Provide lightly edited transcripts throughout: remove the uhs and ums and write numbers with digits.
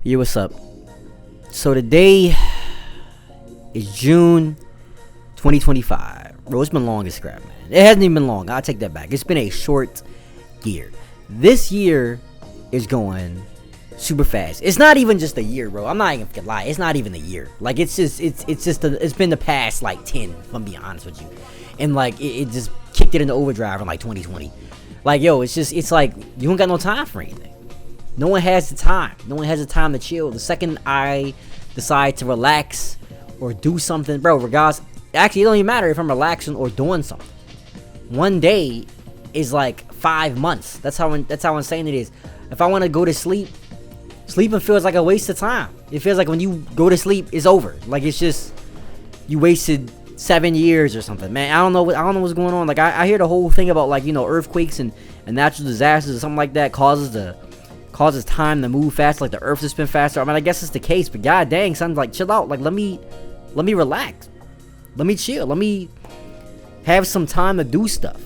Yo, what's up? So today is June 2025. Bro, it's been long as crap, man. It hasn't even been long. I'll take that back. It's been a short year. This year is going super fast. It's not even just a year, bro. I'm not even gonna lie. It's not even a year. Like, it's been the past like 10, if I'm being honest with you. And like it just kicked it into overdrive in like 2020. Like, yo, it's like you don't got no time for anything. No one has the time. No one has the time to chill. The second I decide to relax or do something, bro, regardless, actually, it don't even matter if I'm relaxing or doing something. One day is like 5 months. That's how insane it is. If I want to go to sleep, sleeping feels like a waste of time. It feels like when you go to sleep, it's over. Like, it's just, you wasted 7 years or something, man. I don't know what's going on. Like, I hear the whole thing about, like, you know, earthquakes and natural disasters or something like that causes time to move fast, like the earth to spin faster. I mean, I guess it's the case, but god dang, son, like, chill out. Like, let me relax. Let me chill. Let me have some time to do stuff.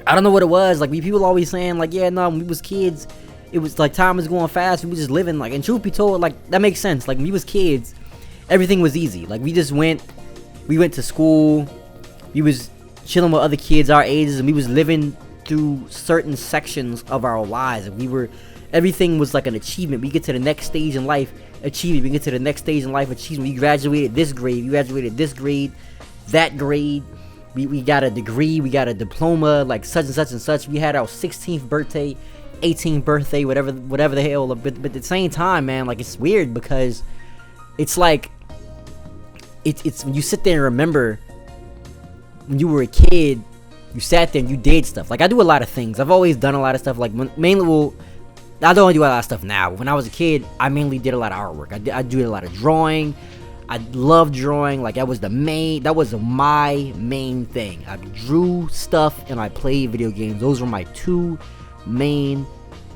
I don't know what it was. Like, people always saying, like, yeah, no, when we was kids, it was like time was going fast. We was just living, like, and truth be told, like, that makes sense. Like, when we was kids, everything was easy. Like, we went to school, we was chilling with other kids our ages, and we was living through certain sections of our lives. And everything was like an achievement. We get to the next stage in life, achievement. We get to the next stage in life, achievement. We graduated this grade, that grade. We got a degree, we got a diploma, like such and such and such. We had our 16th birthday, 18th birthday, whatever the hell. But at the same time, man, like, it's weird because it's like, it's when you sit there and remember when you were a kid, you sat there and you did stuff. Like, I do a lot of things. I've always done a lot of stuff. Like, mainly, I don't do a lot of stuff now. But when I was a kid, I mainly did a lot of artwork. I do a lot of drawing. I love drawing. Like, that was my main thing. I drew stuff and I played video games. Those were my two main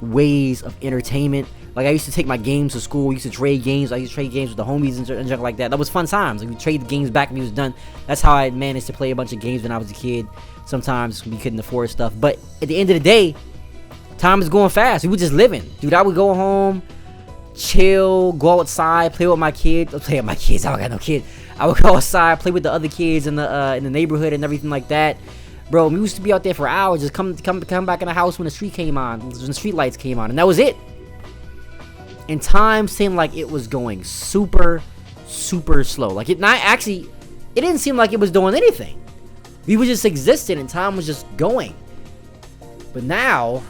ways of entertainment. Like, I used to take my games to school. We used to trade games. I used to trade games with the homies and junk like that. That was fun times. Like, we trade the games back when it was done. That's how I managed to play a bunch of games when I was a kid. Sometimes we couldn't afford stuff. But at the end of the day, time is going fast. We were just living. Dude, I would go home, chill, go outside, play with my kids. I don't got no kid. I would go outside, play with the other kids in the neighborhood and everything like that. Bro, we used to be out there for hours. Just come back in the house when the street lights came on. And that was it. And time seemed like it was going super, super slow. Like, it didn't seem like it was doing anything. We were just existing and time was just going. But now,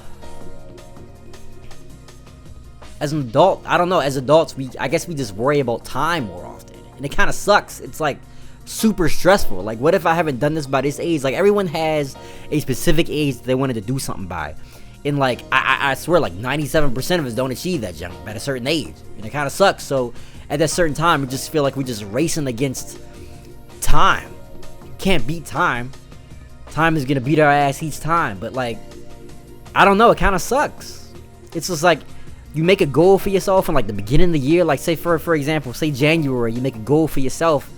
as an adult, I don't know, as adults, I guess we just worry about time more often. And it kind of sucks. It's like super stressful. Like, what if I haven't done this by this age? Like, everyone has a specific age that they wanted to do something by. And like, I swear, like 97% of us don't achieve that jump at a certain age. And it kind of sucks. So at that certain time, we just feel like we're just racing against time. Can't beat time. Time is gonna beat our ass each time. But like, I don't know, it kind of sucks. It's just like, you make a goal for yourself in like the beginning of the year. Like, say for example, say January, you make a goal for yourself.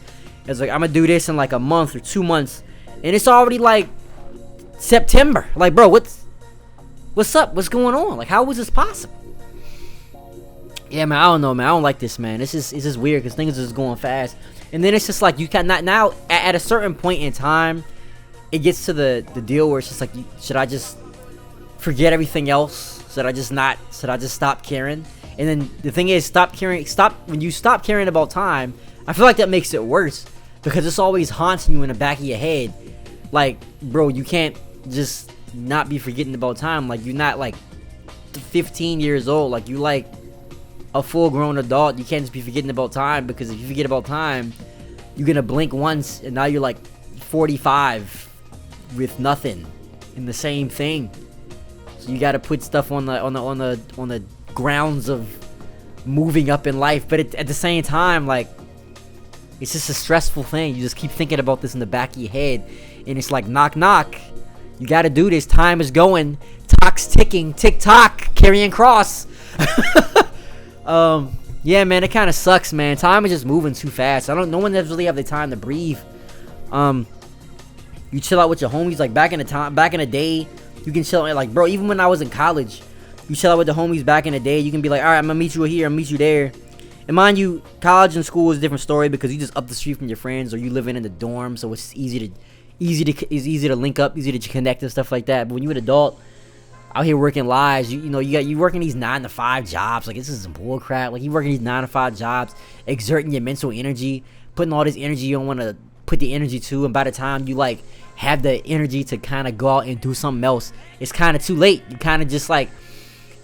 It's like, I'm gonna do this in like a month or 2 months, and it's already like September. Like, bro, what's up? What's going on? Like, how was this possible? Yeah, man, I don't know, man. I don't like this, man. It's just weird because things are just going fast. And then it's just like, you cannot now, at a certain point in time, it gets to the deal where it's just like, should I just forget everything else? Should I just stop caring? And then the thing is, when you stop caring about time, I feel like that makes it worse because it's always haunting you in the back of your head. Like, bro, you can't just not be forgetting about time. Like, you're not like 15 years old. Like, you like a full-grown adult. You can't just be forgetting about time, because if you forget about time, you're gonna blink once and now you're like 45 with nothing in the same thing. So you gotta put stuff on the grounds of moving up in life. But at the same time, like, it's just a stressful thing. You just keep thinking about this in the back of your head, and it's like, knock knock, you gotta do this. Time is going. Clock's ticking. Tick tock. Carrying cross. Yeah, man, it kind of sucks, man. Time is just moving too fast. No one does really have the time to breathe. You chill out with your homies. Like, back in the day, you can chill. Like, bro, even when I was in college, You chill out with the homies back in the day. You can be like, all right, I'm gonna meet you here, I'm gonna meet you there. And mind you, college and school is a different story because you just up the street from your friends or you living in the dorm, so it's easy to link up, easy to connect and stuff like that. But when you're an adult out here working lives, you working these 9 to 5 jobs. Like, this is some bull crap. Like, you working these 9 to 5 jobs, exerting your mental energy, putting all this energy you don't want to put the energy to, and by the time you like have the energy to kind of go out and do something else, it's kind of too late. You kind of just like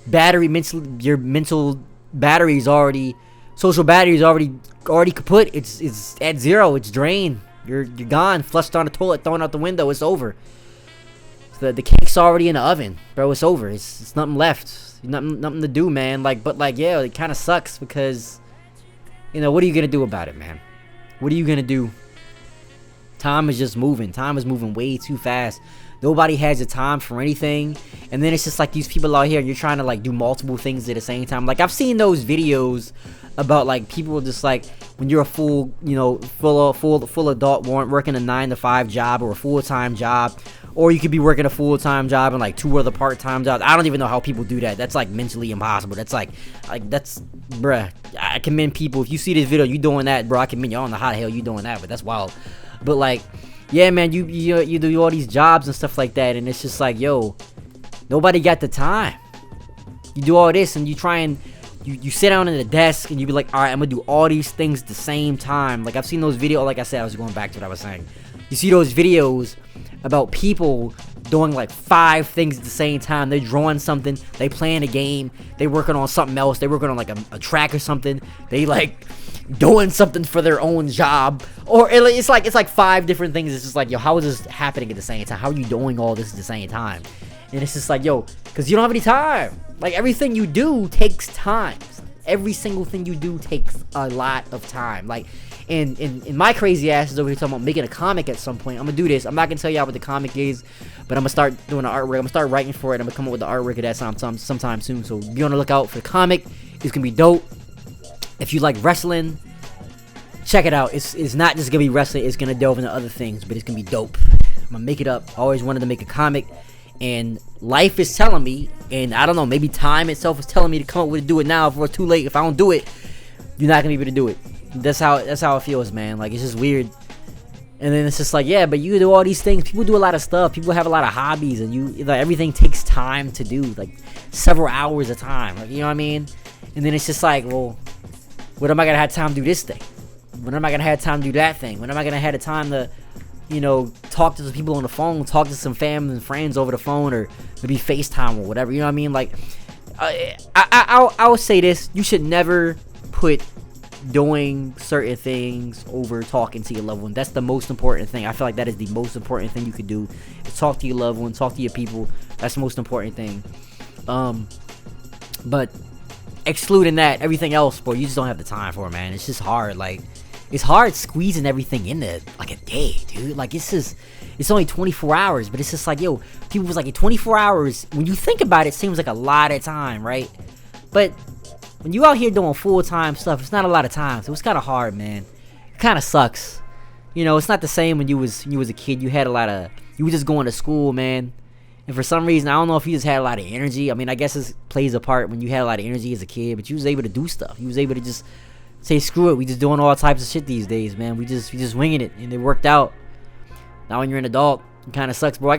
your mental battery's already, social battery's already kaput. It's at zero. It's drained. You're gone, flushed down the toilet, thrown out the window. It's over. The cake's already in the oven, bro. It's over. It's nothing left. Nothing to do, man. But yeah, it kind of sucks because, what are you gonna do about it, man? What are you gonna do? Time is just moving. Time is moving way too fast. Nobody has the time for anything. And then it's just like these people out here, you're trying to like do multiple things at the same time. Like, I've seen those videos about like people just like when you're a full adult, working a 9 to 5 job or a full-time job, or you could be working a full-time job and like 2 other part-time jobs. I don't even know how people do that. That's like mentally impossible. That's like that's, bruh. I commend people. If you see this video, you doing that, bro. I commend you. I don't know how the hell you doing that, but that's wild. But like, yeah, man, you do all these jobs and stuff like that, and it's just like, yo, nobody got the time. You do all this and you try and you sit down at the desk and you be like, all right, I'm gonna do all these things at the same time. Like, I've seen those videos. Like I said, I was going back to what I was saying. You see those videos about people doing like 5 things at the same time. They're drawing something, they playing a game, they working on something else, they working on like a track or something, they like doing something for their own job, or it's like 5 different things. It's just like, yo, how is this happening at the same time? How are you doing all this at the same time? And it's just like, yo, because you don't have any time. Like, everything you do takes time. Every single thing you do takes a lot of time. Like, and my crazy ass is over here talking about making a comic at some point. I'm gonna do this. I'm not gonna tell y'all what the comic is, but I'm gonna start doing the artwork. I'm gonna start writing for it. I'm gonna come up with the artwork of that sometime soon. So be on the lookout for the comic. It's gonna be dope. If you like wrestling, check it out. It's not just gonna be wrestling. It's gonna delve into other things, but it's gonna be dope. I'm gonna make it up. I always wanted to make a comic, and life is telling me, and I don't know, maybe time itself is telling me to come up with it, do it now before it's too late. If I don't do it, you're not gonna be able to do it. That's how it feels, man. Like, it's just weird. And then it's just like, yeah, but you do all these things. People do a lot of stuff. People have a lot of hobbies, and like, everything takes time to do, like several hours of time. Like, you know what I mean? And then it's just like, well, when am I gonna have time to do this thing? When am I gonna have time to do that thing? When am I gonna have the time to, talk to some people on the phone, talk to some family and friends over the phone, or maybe FaceTime or whatever? You know what I mean? Like, I'll say this: you should never put doing certain things over talking to your loved one. That's the most important thing. I feel like that is the most important thing you could do, is talk to your loved one, talk to your people. That's the most important thing. But excluding that, everything else, bro, you just don't have the time for it, man. It's just hard. Like, it's hard squeezing everything into like a day, dude. Like, it's only 24 hours, but it's just like, yo, people was like, 24 hours, when you think about it, seems like a lot of time, right? But when you out here doing full-time stuff, it's not a lot of time, so it's kind of hard, man. It kind of sucks. It's not the same when you was a kid. You were just going to school, man. And for some reason, I don't know if you just had a lot of energy. I mean, I guess it plays a part when you had a lot of energy as a kid, but you was able to do stuff. You was able to just say, screw it, we just doing all types of shit these days, man. We just winging it, and it worked out. Now when you're an adult, it kind of sucks, bro.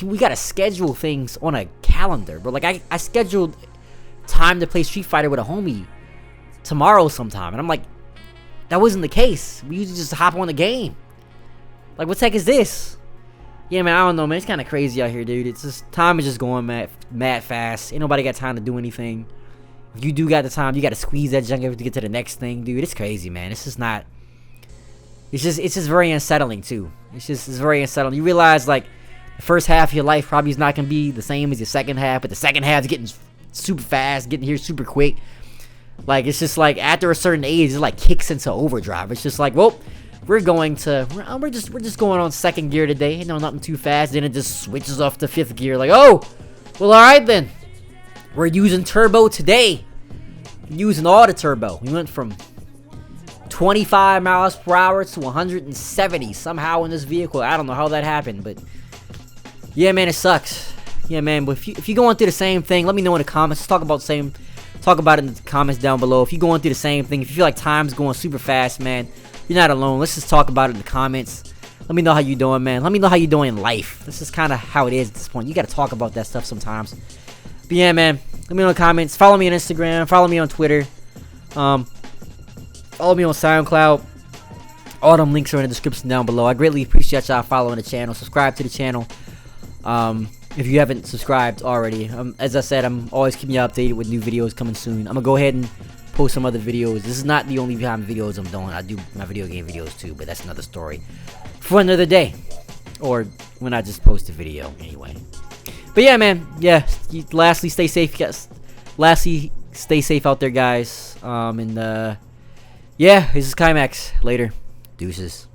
We gotta schedule things on a calendar, bro. Like, I scheduled time to play Street Fighter with a homie tomorrow sometime, and I'm like, that wasn't the case. We used to just hop on the game. Like, what the heck is this? Yeah, man, I don't know, man. It's kind of crazy out here, dude. It's just, time is just going mad fast. Ain't nobody got time to do anything. If you do got the time, you got to squeeze that junk to get to the next thing, dude. It's crazy, man. It's just not. It's just very unsettling too. It's very unsettling. You realize, like, the first half of your life probably is not gonna be the same as your second half, but the second half is getting super fast, getting here super quick. Like, it's just like after a certain age, it like kicks into overdrive. It's just like, well, we're just going on second gear today. Nothing too fast. Then it just switches off to fifth gear. Like, oh, well, all right then. We're using turbo today. Using all the turbo. We went from 25 miles per hour to 170 somehow in this vehicle. I don't know how that happened, but yeah, man, it sucks. Yeah, man. But if you going through the same thing, let me know in the comments. Let's talk about it in the comments down below. If you're going through the same thing, if you feel like time's going super fast, man, you're not alone. Let's just talk about it in the comments. Let me know how you doing, man. Let me know how you doing in life. This is kind of how it is at this point. You got to talk about that stuff sometimes. But yeah, man. Let me know in the comments. Follow me on Instagram. Follow me on Twitter. Follow me on SoundCloud. All them links are in the description down below. I greatly appreciate y'all following the channel. Subscribe to the channel. If you haven't subscribed already. As I said, I'm always keeping you updated with new videos coming soon. I'm going to go ahead and post some other videos. This is not the only time videos I'm doing. I do my video game videos too, but that's another story for another day. Or when I just post a video anyway. But yeah, man. Yeah. Lastly, stay safe, guys. Lastly, stay safe out there, guys. Yeah, this is Kaimax. Later. Deuces.